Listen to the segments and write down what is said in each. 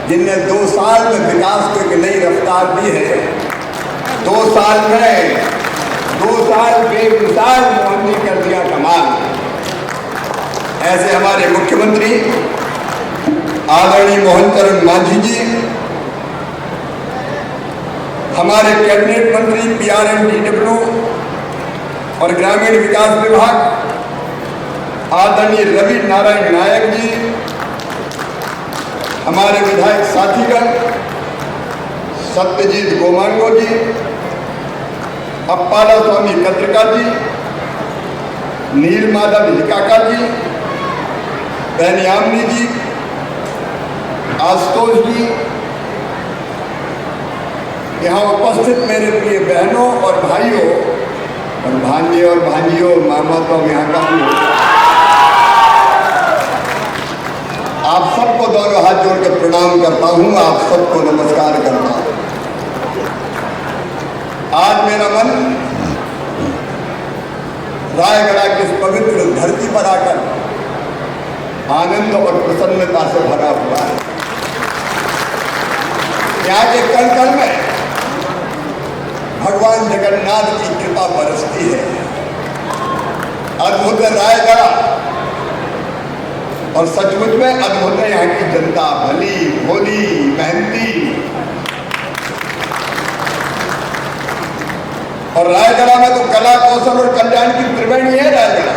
जिनने 2 साल में विकास को एक नई रफ्तार दी है। 2 साल में 2 साल बेमिसाल मोहन जी कर दिया कमाल। ऐसे हमारे मुख्यमंत्री आदरणीय मोहन चरण मांझी जी, हमारे कैबिनेट मंत्री PRMDW और ग्रामीण विकास विभाग आदरणीय रवि नारायण नायक जी, हमारे विधायक साथीगण सत्यजीत गोमांगो जी, अप्पाला स्वामी कत्रिका जी, नील माधव हिकाका जी, बहन यामिनी जी, आशुतोष जी, यहाँ उपस्थित मेरे प्रिय बहनों और भाइयों और भांजे और भांजियों, मामा तो यहाँ का भी होता है। आप सबको दोनों हाथ जोड़ के प्रणाम करता हूँ, आप सबको नमस्कार करता हूँ। आज मेरा मन रायगढ़ की इस पवित्र धरती पर आकर आनंद और प्रसन्नता से भरा हुआ है। यहाँ के कण कण में भगवान जगन्नाथ की कृपा बरसती है। अद्भुत है रायगढ़ और सचमुच में अद्भुत है यहाँ की जनता, भली भोली मेहनती। और रायगढ़ में तो कला कौशल और कल्याण की त्रिवेणी है रायगढ़।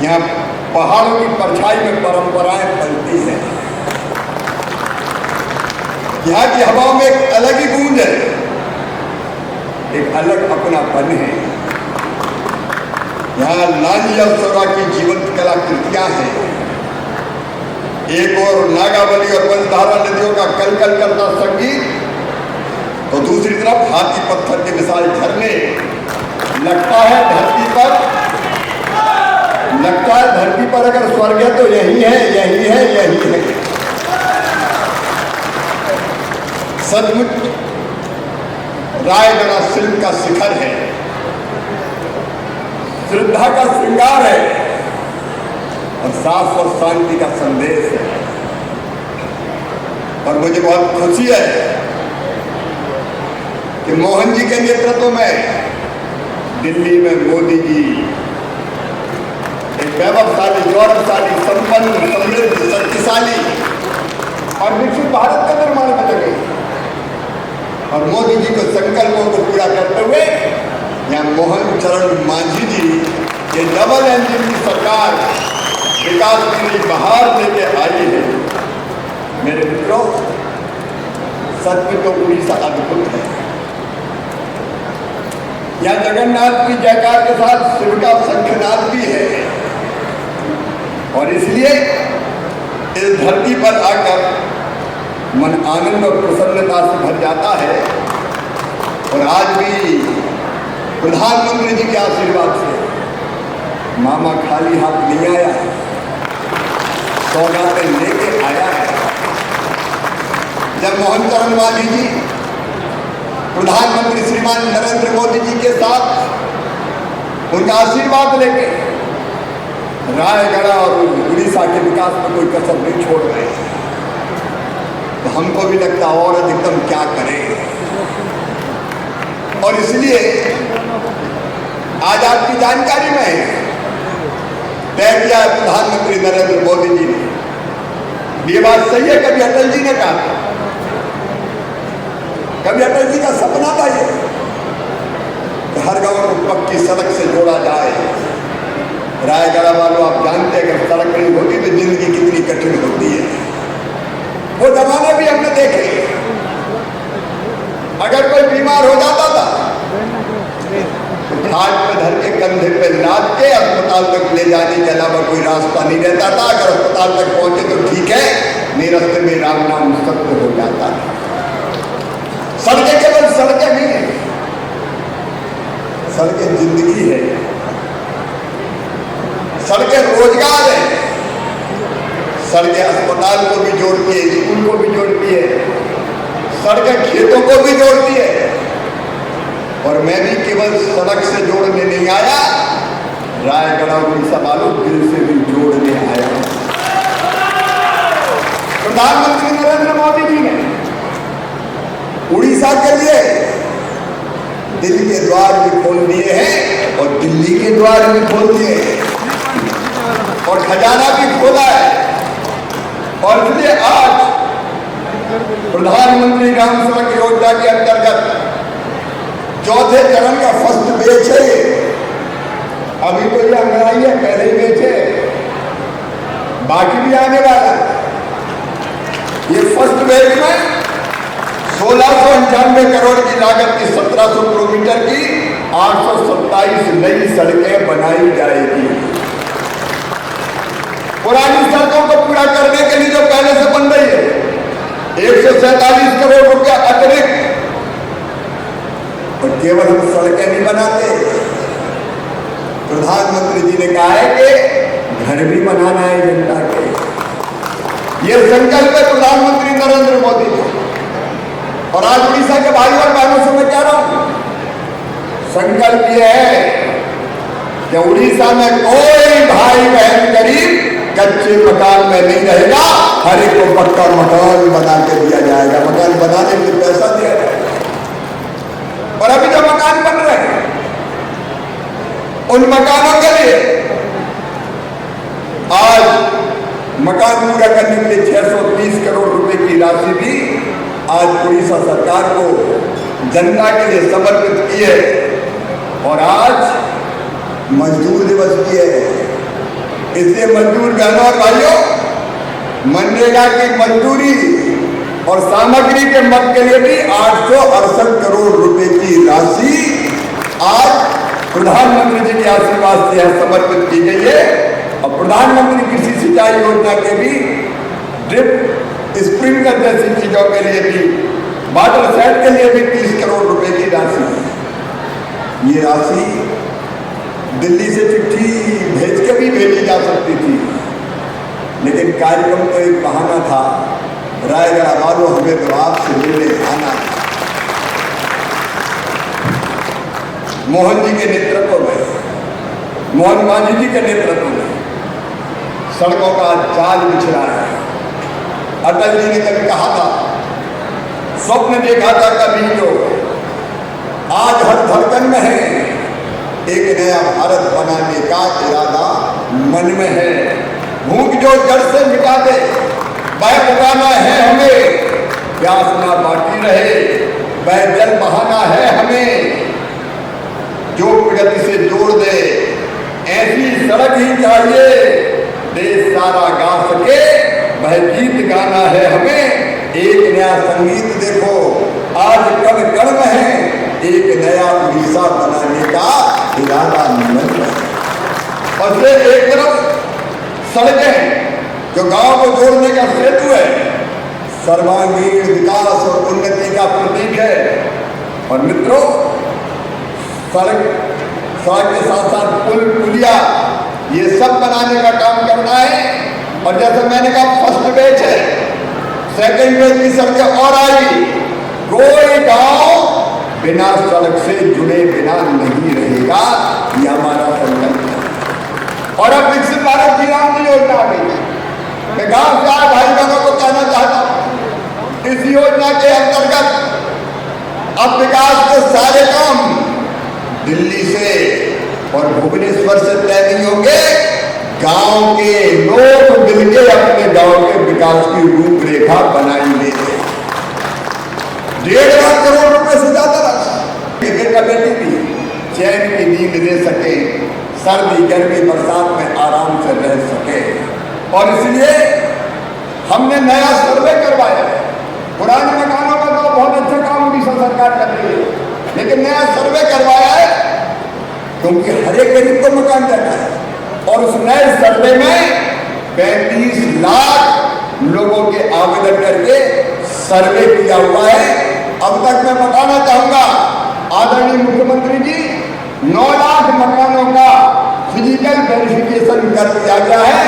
यहाँ पहाड़ों की परछाई में परंपराएं फैलती हैं। यहाँ की हवाओं में एक अलग ही गूंज है, एक अलग अपनापन है। यहाँ लांजी अप्सरा की जीवंत कलाकृतियां हैं। एक और नागावली और वंशधारा नदियों का कलकल करता संगीत, तो दूसरी तरफ हाथी पत्थर के मिसाल झरने। लगता है धरती पर अगर स्वर्ग है तो यही है, यही है, यही है। सचमुच रायगढ़ शिल्प का शिखर है, श्रद्धा का श्रृंगार है और साफ और शांति का संदेश है। और मुझे बहुत खुशी है कि मोहन जी के नेतृत्व में दिल्ली में मोदी जी एक वैभवशाली, गौरवशाली, संपन्न, समृद्ध, शक्तिशाली और विकसित भारत का निर्माण में लगे। और मोदी जी के संकल्पों को पूरा करते हुए यहाँ मोहन चरण मांझी जी ये डबल इंजन की सरकार विकास की नई बहार लेके आई है। मेरे मित्रों, सच में तो उड़ीसा अद्भुत है। यहाँ जगन्नाथ की जयकार के साथ शिव का शंखनाद भी है। और इसलिए इस धरती पर आकर मन आनंद और प्रसन्नता से भर जाता है। और आज भी प्रधानमंत्री जी के आशीर्वाद से मामा खाली हाथ नहीं आया है, सौगातें लेके आया है। जब मोहन चरण मांझी जी प्रधानमंत्री श्रीमान नरेंद्र मोदी जी के साथ उनका आशीर्वाद लेके रायगढ़ और उड़ीसा के विकास में कोई कसर नहीं छोड़ रहे हैं, तो हमको भी लगता और अधिकतम क्या करें। और इसलिए आज आपकी जानकारी में तय किया प्रधानमंत्री नरेंद्र मोदी जी ने। ये बात सही है, कभी अटल जी ने कहा, कभी अटल जी का सपना था ये कि हर गांव को पक्की सड़क से जोड़ा जाए। रायगढ़ वालों, आप जानते हैं कि सड़क नहीं होती तो जिंदगी कितनी कठिन होती है। वो जमाने भी हमने देखे। अगर कोई बीमार हो जाता था तो खाट पे धर के कंधे पे लाद के अस्पताल तक ले जाने के अलावा कोई रास्ता नहीं रहता था। अगर अस्पताल तक पहुंचे तो ठीक है, नहीं रास्ते में राम नाम सत्य हो जाता था। सड़कें केवल सड़कें नहीं है, सड़कें जिंदगी है, सड़कें रोजगार है, सड़कें अस्पताल को भी जोड़ती है, स्कूल को भी जोड़ती है, सड़कें खेतों को भी जोड़ती है। और मैं भी केवल सड़क से जोड़ने नहीं आया, रायगढ़ और उड़ीसा वालों दिल से भी जोड़ने आया। प्रधानमंत्री नरेंद्र मोदी जी ने उड़ीसा के लिए दिल के द्वार भी खोल दिए हैं और दिल्ली के द्वार भी खोल दिए हैं और खजाना भी खोला है। और इसलिए आज प्रधानमंत्री ग्राम सड़क योजना के अंतर्गत चौथे चरण का फर्स्ट बैच है। अभी तो ये अंगड़ाई है, पहले ही बेचे, बाकी भी आने वाला है। ये फर्स्ट बैच में 1695 करोड़ की लागत की 1700 किलोमीटर की 827 नई सड़कें बनाई जाएगी। पुरानी सड़कों को पूरा करने के लिए जो पहले से बन रही है 147 करोड़ रुपया अतिरिक्त। और केवल हम सड़कें नहीं बनाते, प्रधानमंत्री जी ने कहा है कि घर भी बनाना है जनता के। ये संकल्प है प्रधानमंत्री नरेंद्र मोदी का। और आज उड़ीसा के भाई और बहनों से मैं कह रहा हूं, संकल्प ये है कि उड़ीसा में कोई भाई बहन गरीब कच्चे मकान में नहीं रहेगा, हर एक को पक्का मकान बना के दिया जाएगा। मकान बनाने के लिए पैसा दिया जाएगा। और अभी जो मकान बन रहे हैं उन मकानों के लिए आज मकान पूरा करने के लिए 630 करोड़ रुपए की राशि भी आज उड़ीसा सरकार को जनता के लिए समर्पित की है। और आज मजदूर दिवस भी है, इसलिए मजदूर बहनों और भाइयों, मनरेगा की मजदूरी और सामग्री के मद के लिए भी 868 करोड़ रुपए की राशि आज प्रधानमंत्री जी के आशीर्वाद से समर्पित की गई है। और प्रधानमंत्री कृषि सिंचाई योजना के भी ड्रिप स्प्रिंकलर जैसी चीजों के लिए भी, वाटर सेट के लिए भी 30 करोड़ रुपए की राशि है। ये राशि दिल्ली से चिट्ठी भेज के भी भेजी जा सकती थी, लेकिन कार्यक्रम तो एक बहाना था। रायगढ़ वालों, हमें तो आपसे मिलने आना है। मोहन जी के नेतृत्व में, मोहन मांझी जी के नेतृत्व में सड़कों का जाल बिछ रहा है। अटल जी ने कभी कहा था, स्वप्न देखा था कभी जो आज हर धड़कन में है, एक नया भारत बनाने का इरादा मन में है। भूख जो जड़ से मिटा दे वह पुकाना है हमें, प्यास ना बाकी रहे वह जल बहाना है हमें। जो प्रगति से जोड़ दे ऐसी सड़क ही चाहिए, देश सारा गा सके वह गीत गाना है हमें। एक नया संगीत देखो आज कण कण में है, एक नया उड़ीसा बनाने का इरादा मन में। और फिर एक तरफ सड़कें जो गांव को जोड़ने का सेतु है, सर्वांगीण विकास और उन्नति का प्रतीक है। और मित्रों, सड़क के साथ साथ पुल पुलिया ये सब बनाने का काम करना है। और जैसे मैंने कहा फर्स्ट बैच है, सेकंड बैच की सड़कें और आएगी। कोई गांव बिना सड़क से जुड़े बिना नहीं रहेगा, ये हमारा संकल्प है। और अब विकसित भारत की योजना आ गई। मैं गांव से आए भाई बहनों को कहना चाहता हूं, इस योजना के अंतर्गत अब विकास के सारे काम दिल्ली से और भुवनेश्वर से तय नहीं होंगे। गांव के लोग मिलकर अपने गांव के विकास की रूपरेखा बनाएंगे। 1.5 लाख करोड़ रुपए से ज्यादा बेटा बेटी भी चैन की नींद ले सके, सर्दी गर्मी बरसात में आराम से रह सके। और इसलिए हमने नया सर्वे करवाया है। पुराने मकानों का तो बहुत अच्छा काम उड़ीसा सरकार कर रही है, लेकिन नया सर्वे करवाया है क्योंकि हर एक गरीब को मकान देना है। और उस नए सर्वे में 35 लाख लोगों के आवेदन करके सर्वे किया हुआ है। अब तक मैं बताना चाहूंगा आदरणीय मुख्यमंत्री जी, 9 लाख मकानों का फिजिकल वेरिफिकेशन कर दिया गया है।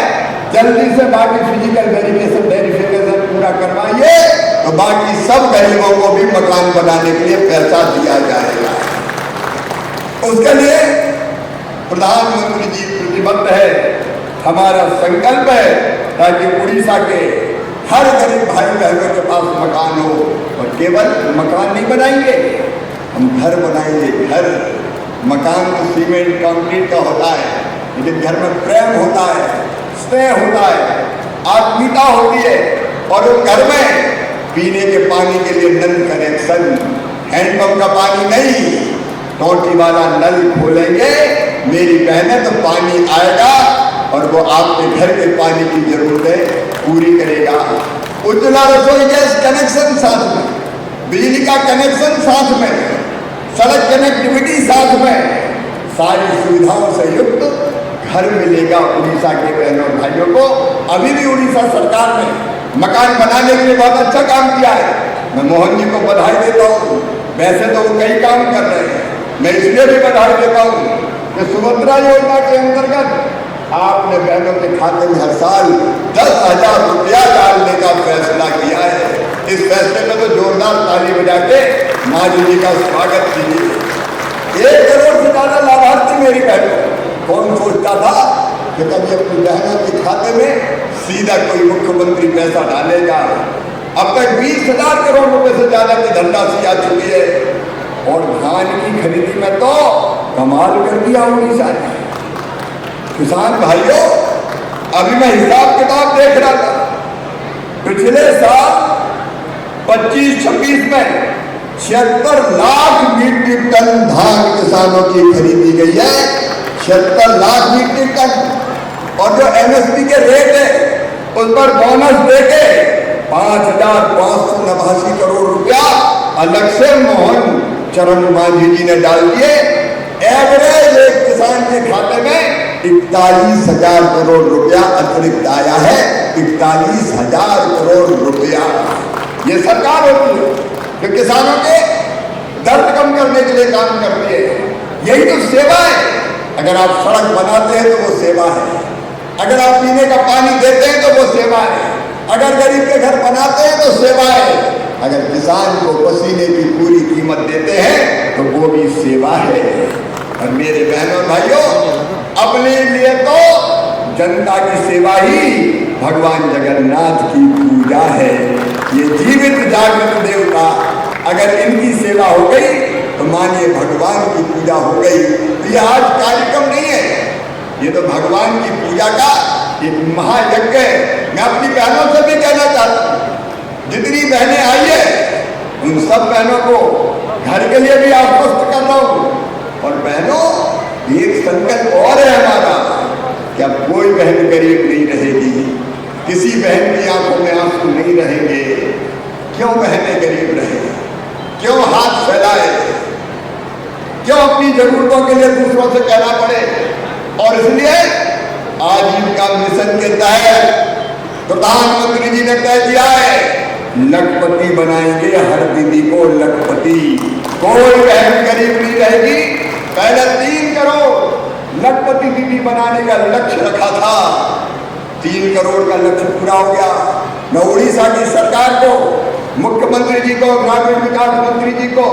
जल्दी से बाकी फिजिकल वेरिफिकेशन पूरा करवाइए तो बाकी सब गरीबों को भी मकान बनाने के लिए पैसा दिया जाएगा। उसके लिए प्रधानमंत्री जी प्रतिबद्ध है, हमारा संकल्प है ताकि उड़ीसा के हर गरीब भाई बहनों के पास मकान हो, और केवल मकान नहीं बनाएंगे, हम घर बनाएंगे। घर, मकान तो सीमेंट कंक्रीट का होता है, लेकिन घर में प्रेम होता है, स्नेह होता है, आत्मीयता होती है। और उस घर में पीने के पानी के लिए नल कनेक्शन, हैंडपंप का पानी नहीं, टोटी वाला नल खोलेंगे मेरी बहनें तो पानी आएगा और वो आपके घर के पानी की जरूरतें पूरी करेगा। उज्ज्वला रसोई गैस कनेक्शन साथ में, बिजली का कनेक्शन साथ में, सड़क कनेक्टिविटी साथ में, सारी सुविधाओं से युक्त घर मिलेगा उड़ीसा के बहनों और भाइयों को। अभी भी उड़ीसा सरकार ने मकान बनाने के लिए बहुत अच्छा काम किया है। मैं मोहन जी को बधाई देता हूँ। वैसे तो वो कई काम कर रहे हैं, मैं इसलिए भी बधाई देता हूँ कि सुभद्रा योजना के अंतर्गत आपने बहनों के खाते में हर साल 10,000 रुपया डालने का फैसला किया है। इस फैसले में तो जोरदार ताली बजा के माजी जी का स्वागत कीजिए। 1 करोड़ से ज्यादा लाभार्थी मेरी बहनों। कौन सोचता था कि कभी अपनी बहनों के खाते में सीधा कोई मुख्यमंत्री पैसा डालेगा। अब तक 20,000 करोड़ रुपए से ज्यादा की धनराशि आ चुकी है। और धान की खरीदी में तो कमाल कर दिया उड़ीसा ने। किसान भाइयों, अभी मैं हिसाब किताब देख रहा था, पिछले साल 25-26 में 76 लाख मीट्रिक टन धान किसानों की खरीदी गई है। 76 लाख मीट्रिक टन। और जो एमएसपी के रेट है उस पर बोनस देके 5,589 करोड़ रुपया अलग से मोहन चरण मांझी जी ने डाल दिए। एवरेज एक किसान के खाते में 41,000 करोड़ रुपया अतिरिक्त आया है। 41,000 करोड़ रुपया। ये सरकार होती है जो किसानों के दर्द कम करने के लिए काम करती है। यही तो सेवा है। अगर आप सड़क बनाते हैं तो वो सेवा है, अगर आप पीने का पानी देते हैं तो वो सेवा है, अगर गरीब के घर बनाते हैं तो सेवा है, अगर किसान को पसीने की पूरी कीमत देते हैं तो वो भी सेवा है। और मेरे बहनों भाइयों, अपने लिए तो जनता की सेवा ही भगवान जगन्नाथ की पूजा है। ये जीवित जागृत देवता, अगर इनकी सेवा हो गई तो मानिए भगवान की पूजा हो गई। ये आज कार्यक्रम नहीं है, ये तो भगवान की पूजा का एक महायज्ञ है। मैं अपनी बहनों से भी कहना चाहता हूँ, जितनी बहनें आई है उन सब बहनों को घर के लिए भी आश्वस्त कर रहा हूँ। और बहनों, एक संकल्प और है हमारा कि अब कोई बहन गरीब नहीं रहेगी, किसी बहन की आंखों में आंसू नहीं रहेंगे। क्यों बहनें गरीब रहे, क्यों हाथ फैलाए, क्यों अपनी जरूरतों के लिए दूसरों से कहना पड़े। और इसलिए आजीविका मिशन के तहत प्रधानमंत्री जी ने तय किया है, लखपति बनाएंगे हर दीदी को लखपति। कोई बहन गरीब नहीं रहेगी। पहले 3 करोड़ लखपति दीदी बनाने का लक्ष्य रखा था, 3 करोड़ का लक्ष्य पूरा हो गया। मैं उड़ीसा की सरकार को, मुख्यमंत्री जी को, ग्रामीण विकास मंत्री जी को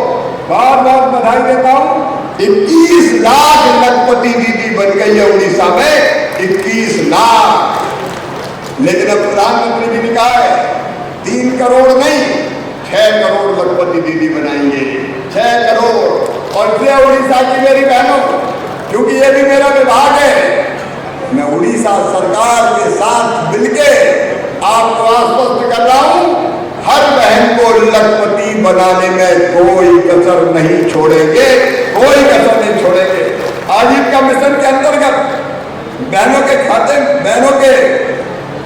बहुत बहुत बधाई देता हूँ। 21 लाख लखपति दीदी बन गई है उड़ीसा में, 21 लाख। लेकिन अब प्रधानमंत्री जी ने कहा है 3 करोड़ नहीं, 6 करोड़ लखपति दीदी बनाएंगे। 6 करोड़। और फिर उड़ीसा की मेरी बहनों, क्योंकि ये भी मेरा विभाग है, मैं उड़ीसा सरकार के साथ मिलके आपको आश्वस्त कर रहा हूं, हर बहन को लखपति बनाने में कोई कसर नहीं छोड़ेंगे, कोई कसर नहीं छोड़ेंगे। आजीविका मिशन के अंतर्गत बहनों के खाते, बहनों के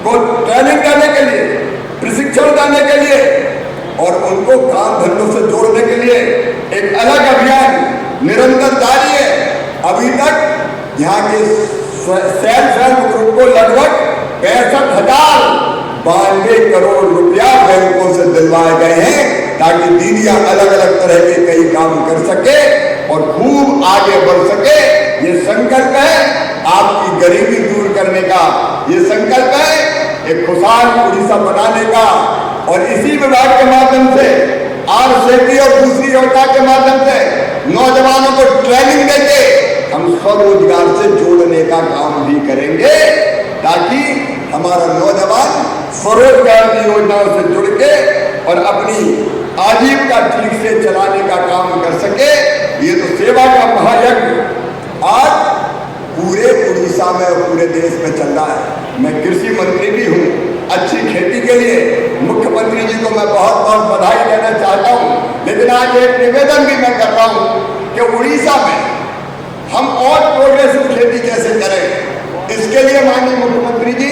को ट्रेनिंग देने के लिए, प्रशिक्षण देने के लिए और उनको काम धंधों से जोड़ने के लिए एक अलग अभियान निरंतर जारी है। अभी तक यहाँ के सेल्फ हेल्प ग्रुप को लगभग 65,092 करोड़ रुपया बैंकों से दिलवाए गए हैं, ताकि दीदियां अलग अलग तरह के कई काम कर सके और खूब आगे बढ़ सके। ये संकल्प है आपकी गरीबी दूर करने का, ये संकल्प है एक खुशहाल उड़ीसा बनाने का। और इसी विभाग के माध्यम से आरसेटी और दूसरी योजना के माध्यम से नौजवानों को ट्रेनिंग देके हम स्वरोजगार से जोड़ने का काम भी करेंगे, ताकि हमारा नौजवान स्वरोजगार की योजनाओं से जुड़ मुख्यमंत्री जी को मैं बहुत बहुत बधाई देना चाहता हूँ, लेकिन आज एक निवेदन भी मैं कर रहा हूँ कि उड़ीसा में हम और प्रोग्रेसिव खेती कैसे करें। इसके लिए माननीय मुख्यमंत्री जी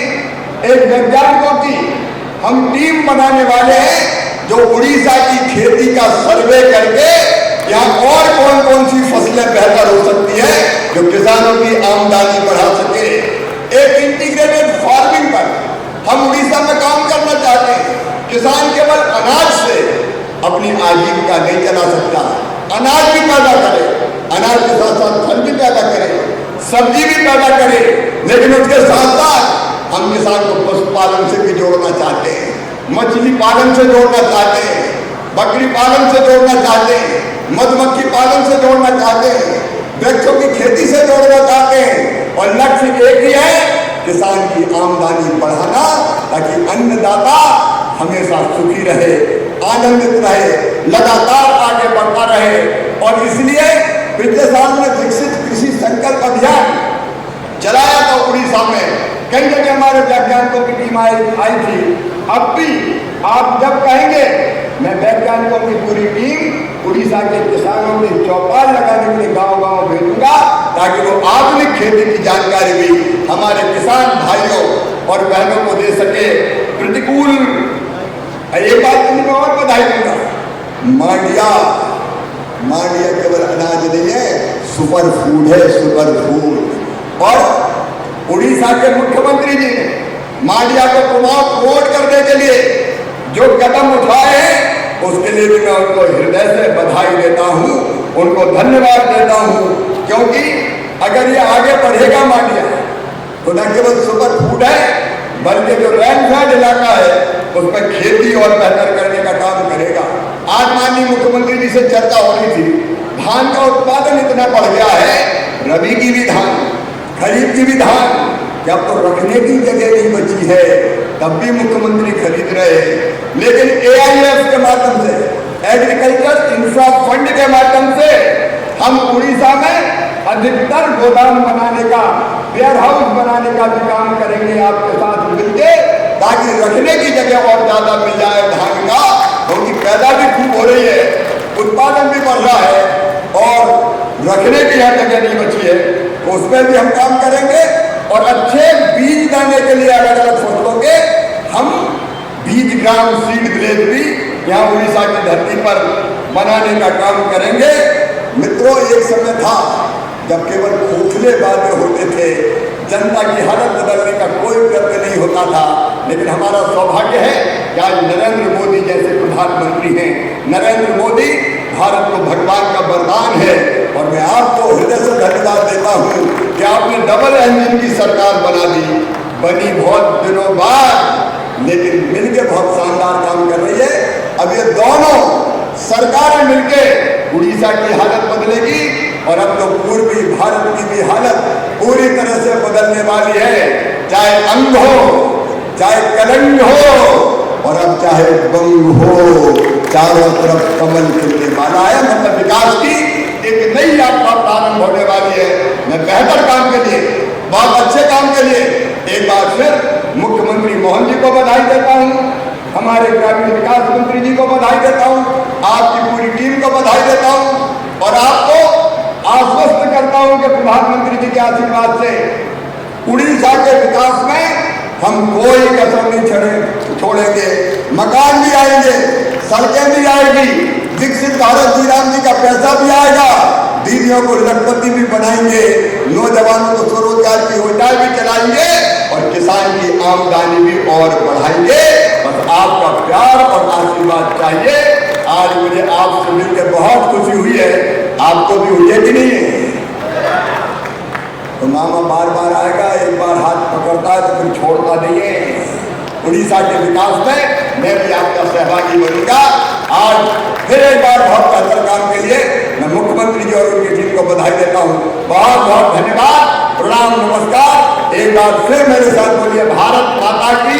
एक वैज्ञानिकों की हम टीम बनाने वाले हैं जो उड़ीसा की खेती का सर्वे करके यहाँ और कौन कौन सी फसलें बेहतर हो सकती है जो किसानों की आमदनी बढ़ा सके। एक इंटीग्रेटेड फार्मिंग पर हम उड़ीसा में काम करना चाहते हैं। किसान केवल अनाज से अपनी आजीविका नहीं चला सकता, अनाज भी पैदा करे, अनाज के साथ साथ फल भी पैदा करे, सब्जी भी पैदा करे, लेकिन उसके साथ साथ हम किसान को पशुपालन से भी जोड़ना चाहते हैं, मछली पालन से जोड़ना चाहते हैं, बकरी पालन से जोड़ना चाहते हैं, मधुमक्खी पालन से जोड़ना चाहते हैं, वृक्षों की खेती से जोड़ना चाहते हैं। और लक्ष्य एक ही है, किसान की आमदनी बढ़ाना, ताकि अन्नदाता हमेशा सुखी रहे, आनंदित रहे, लगातार आगे बढ़ता रहे। और इसलिए पिछले साल में विकसित कृषि संकल्प अभियान चलाया था उड़ीसा में। कई जगह हमारे वैज्ञानिकों की टीम आई थी। अब भी आप जब कहेंगे, मैं वैज्ञानिकों की पूरी टीम उड़ीसा के किसानों की चौपाल लगाने के लिए गांव गांव भेजूंगा, ताकि वो आधुनिक खेती की जानकारी भी हमारे किसान भाइयों और बहनों को दे सके। प्रतिकूल एक बात के लिए मैं और बधाई दूंगा, मांडिया केवल अनाज नहीं है, सुपर फूड है, सुपर फूड। और उड़ीसा के मुख्यमंत्री जी ने मांडिया को प्रमोट करने के लिए जो कदम उठाए हैं, उसके लिए भी मैं उनको हृदय से बधाई देता हूँ, उनको धन्यवाद देता हूँ। क्योंकि अगर ये आगे बढ़ेगा मांडिया, तो न केवल सुपर फूड है, बल्कि जो रैनफेड इलाका है उसमें खेती और बेहतर करने का काम करेगा। आज माननीय मुख्यमंत्री जी से चर्चा हो रही थी, धान का उत्पादन इतना बढ़ गया है, रबी की भी धान, खरीफ की भी धान, कि अब तो रखने की जगह नहीं बची है, तब भी मुख्यमंत्री खरीद रहे हैं। लेकिन AIF के माध्यम से, एग्रीकल्चर इंफ्रा फंड के माध्यम से हम उड़ीसा में अधिकतर गोदाम बनाने का, वेयर हाउस बनाने का भी काम करेंगे आपके साथ मिलके, ताकि रखने की जगह और ज्यादा मिल जाए धान का, क्योंकि पैदा भी खूब हो रही है, उत्पादन भी बढ़ रहा है और रखने की यहाँ जगह नहीं बची है, तो उसमें भी हम काम करेंगे। और अच्छे बीज लाने के लिए अलग अलग फसलों के हम बीज ग्राम सीड विलेज भी यहाँ उड़ीसा की धरती पर बनाने का काम करेंगे। मित्रों, एक समय था जब केवल खोखले बातें होते थे, जनता की हालत बदलने का कोई प्रयत्न नहीं होता था। लेकिन हमारा सौभाग्य है कि आज नरेंद्र मोदी जैसे प्रधानमंत्री हैं। नरेंद्र मोदी भारत को भगवान का वरदान है, और मैं आपको हृदय से धन्यवाद देता हूँ कि आपने डबल इंजन की सरकार बना दी। बनी बहुत दिनों बाद, लेकिन मिलके बहुत शानदार काम कर रही है। अब ये दोनों सरकारें मिलके उड़ीसा की हालत बदलेगी, और अब तो पूर्वी भारत की भी हालत पूरी तरह से बदलने वाली है। चाहे अंग हो, चाहे कलंग हो, और अब चाहे बंग हो, चारों तरफ कमल खिलने वाला है। मतलब विकास की एक नई यात्रा प्रारंभ होने वाली है। मैं बेहतर काम के लिए, बहुत अच्छे काम के लिए एक बार फिर मुख्यमंत्री मोहन जी को बधाई देता हूँ, हमारे ग्रामीण विकास मंत्री जी को बधाई देता हूँ, आपकी पूरी टीम को बधाई देता हूँ, और आपको आश्वस्त करता हूँ कि प्रधानमंत्री जी के आशीर्वाद से उड़ीसा के विकास में हम कोई कसर नहीं छोड़ेंगे। मकान भी आएंगे, सड़कें भी आएगी, विकसित भारत जी राम जी का पैसा भी आएगा, दीदियों को लखपति भी बनाएंगे, नौजवानों को स्वरोजगार की योजनाएं भी चलाएंगे, और किसान की आमदनी भी और बढ़ाएंगे। बस आपका प्यार और आशीर्वाद चाहिए। आज मुझे आपसे मिलकर बहुत खुशी हुई है, आपको भी हुई है कि नहीं है? तो मामा बार बार आएगा, एक बार हाथ पकड़ता है तो फिर छोड़ता नहीं है। उड़ीसा के विकास में मैं भी आपका सहभागी बनूंगा। आज फिर एक बार बहुत बेहतर काम के लिए मैं मुख्यमंत्री जी और उनकी टीम को बधाई देता हूँ। बहुत बहुत धन्यवाद, प्रणाम, नमस्कार। एक बार फिर मेरे साथ बोलिए, भारत माता की